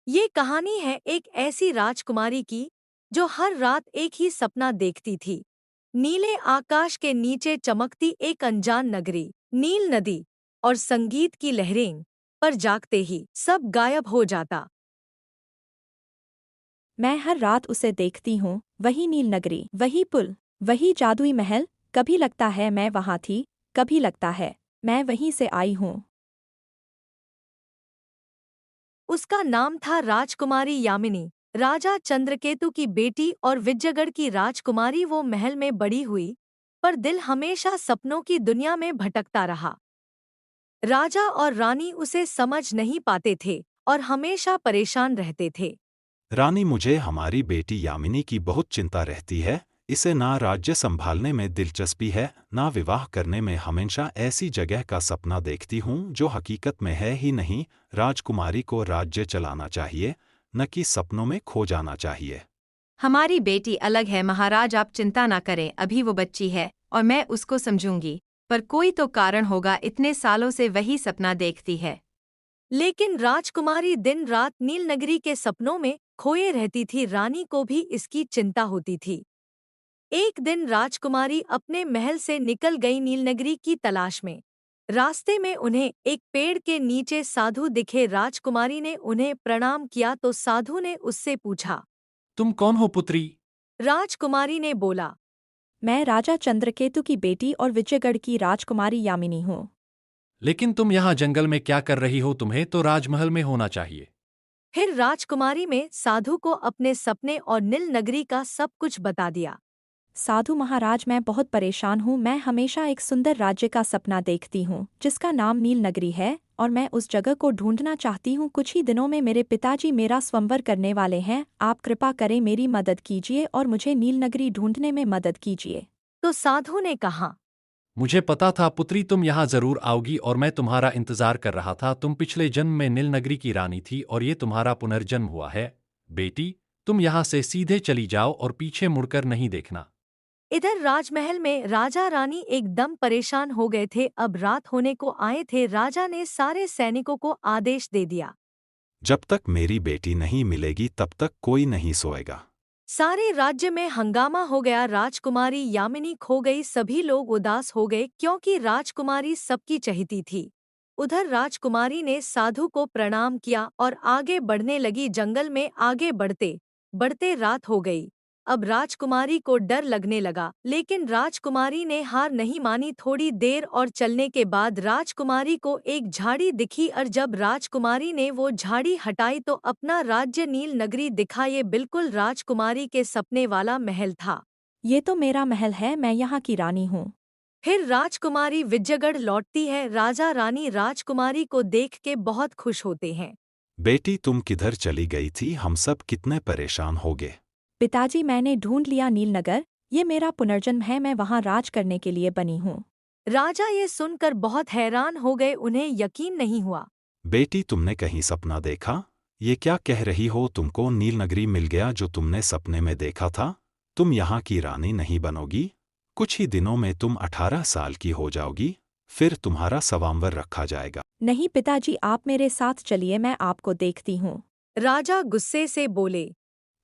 ये कहानी है एक ऐसी राजकुमारी की जो हर रात एक ही सपना देखती थी। नीले आकाश के नीचे चमकती एक अनजान नगरी, नील नदी और संगीत की लहरें, पर जागते ही सब गायब हो जाता। मैं हर रात उसे देखती हूँ, वही नील नगरी, वही पुल, वही जादुई महल। कभी लगता है मैं वहाँ थी, कभी लगता है मैं वहीं से आई हूँ। उसका नाम था राजकुमारी यामिनी, राजा चंद्रकेतु की बेटी और विजयगढ़ की राजकुमारी। वो महल में बड़ी हुई, पर दिल हमेशा सपनों की दुनिया में भटकता रहा। राजा और रानी उसे समझ नहीं पाते थे और हमेशा परेशान रहते थे। रानी, मुझे हमारी बेटी यामिनी की बहुत चिंता रहती है। इसे ना राज्य संभालने में दिलचस्पी है, ना विवाह करने में। हमेशा ऐसी जगह का सपना देखती हूँ जो हकीकत में है ही नहीं। राजकुमारी को राज्य चलाना चाहिए, न कि सपनों में खो जाना चाहिए। हमारी बेटी अलग है महाराज, आप चिंता ना करें, अभी वो बच्ची है और मैं उसको समझूंगी। पर कोई तो कारण होगा, इतने सालों से वही सपना देखती है। लेकिन राजकुमारी दिन रात नीलनगरी के सपनों में खोए रहती थी। रानी को भी इसकी चिंता होती थी। एक दिन राजकुमारी अपने महल से निकल गई नीलनगरी की तलाश में। रास्ते में उन्हें एक पेड़ के नीचे साधु दिखे। राजकुमारी ने उन्हें प्रणाम किया तो साधु ने उससे पूछा। तुम कौन हो पुत्री? राजकुमारी ने बोला। मैं राजा चंद्रकेतु की बेटी और विजयगढ़ की राजकुमारी यामिनी हूँ। लेकिन तुम यहाँ जंगल में क्या कर रही हो? तुम्हें तो राजमहल में होना चाहिए। फिर राजकुमारी में साधु को अपने सपने और नील नगरी का सब कुछ बता दिया। साधु महाराज, मैं बहुत परेशान हूँ। मैं हमेशा एक सुंदर राज्य का सपना देखती हूँ जिसका नाम नील नगरी है, और मैं उस जगह को ढूंढना चाहती हूँ। कुछ ही दिनों में मेरे पिताजी मेरा स्वयंवर करने वाले हैं। आप कृपा करें, मेरी मदद कीजिए और मुझे नील नगरी ढूंढने में मदद कीजिए। तो साधु ने कहा। मुझे पता था पुत्री तुम यहाँ जरूर आओगी और मैं तुम्हारा इंतजार कर रहा था। तुम पिछले जन्म में नील नगरी की रानी थी और ये तुम्हारा पुनर्जन्म हुआ है। बेटी, तुम यहाँ से सीधे चली जाओ और पीछे मुड़कर नहीं देखना। इधर राजमहल में राजा रानी एकदम परेशान हो गए थे। अब रात होने को आए थे। राजा ने सारे सैनिकों को आदेश दे दिया। जब तक मेरी बेटी नहीं मिलेगी तब तक कोई नहीं सोएगा। सारे राज्य में हंगामा हो गया। राजकुमारी यामिनी खो गई। सभी लोग उदास हो गए क्योंकि राजकुमारी सबकी चहेती थी। उधर राजकुमारी ने साधु को प्रणाम किया और आगे बढ़ने लगी। जंगल में आगे बढ़ते बढ़ते रात हो गई। अब राजकुमारी को डर लगने लगा, लेकिन राजकुमारी ने हार नहीं मानी। थोड़ी देर और चलने के बाद राजकुमारी को एक झाड़ी दिखी और जब राजकुमारी ने वो झाड़ी हटाई तो अपना राज्य नील नगरी दिखा। ये बिल्कुल राजकुमारी के सपने वाला महल था। ये तो मेरा महल है, मैं यहाँ की रानी हूँ। फिर राजकुमारी विजयगढ़ लौटती है। राजा रानी राजकुमारी को देख के बहुत खुश होते हैं। बेटी, तुम किधर चली गई थी? हम सब कितने परेशान हो गए। पिताजी, मैंने ढूंढ लिया नीलनगर। ये मेरा पुनर्जन्म है, मैं वहाँ राज करने के लिए बनी हूँ। राजा ये सुनकर बहुत हैरान हो गए। उन्हें यकीन नहीं हुआ। बेटी, तुमने कहीं सपना देखा? ये क्या कह रही हो? तुमको नील नगरी मिल गया जो तुमने सपने में देखा था? तुम यहाँ की रानी नहीं बनोगी। कुछ ही दिनों में तुम 18 साल की हो जाओगी, फिर तुम्हारा सवांवर रखा जाएगा। नहीं पिताजी, आप मेरे साथ चलिए, मैं आपको देखती हूँ। राजा गुस्से से बोले।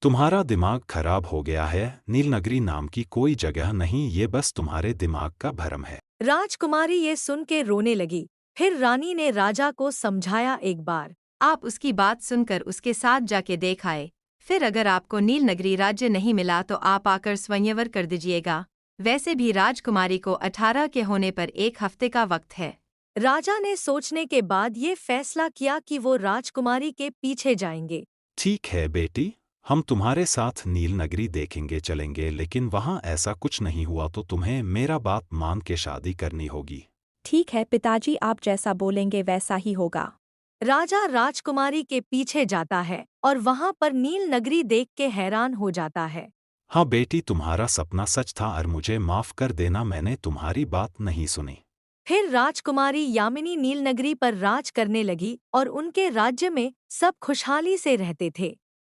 तुम्हारा दिमाग खराब हो गया है। नील नगरी नाम की कोई जगह नहीं, ये बस तुम्हारे दिमाग का भ्रम है। राजकुमारी ये सुन के रोने लगी। फिर रानी ने राजा को समझाया एक बार। आप उसकी बात सुनकर उसके साथ जाके देख आए। फिर अगर आपको नील नगरी राज्य नहीं मिला तो आप आकर स्वयंवर कर दीजिएगा। वैसे भी राजकुमारी को 18 के होने पर 1 हफ्ते का वक्त है। राजा ने सोचने के बाद ये फैसला किया कि वो राजकुमारी के पीछे जाएंगे। ठीक है बेटी, हम तुम्हारे साथ नील नगरी देखेंगे चलेंगे, लेकिन वहाँ ऐसा कुछ नहीं हुआ तो तुम्हें मेरा बात मान के शादी करनी होगी। ठीक है पिताजी, आप जैसा बोलेंगे वैसा ही होगा। राजा राजकुमारी के पीछे जाता है और वहाँ पर नील नगरी देख के हैरान हो जाता है। हाँ बेटी, तुम्हारा सपना सच था और मुझे माफ कर देना, मैंने तुम्हारी बात नहीं सुनी। फिर राजकुमारी यामिनी नील नगरी पर राज करने लगी और उनके राज्य में सब खुशहाली से रहते थे।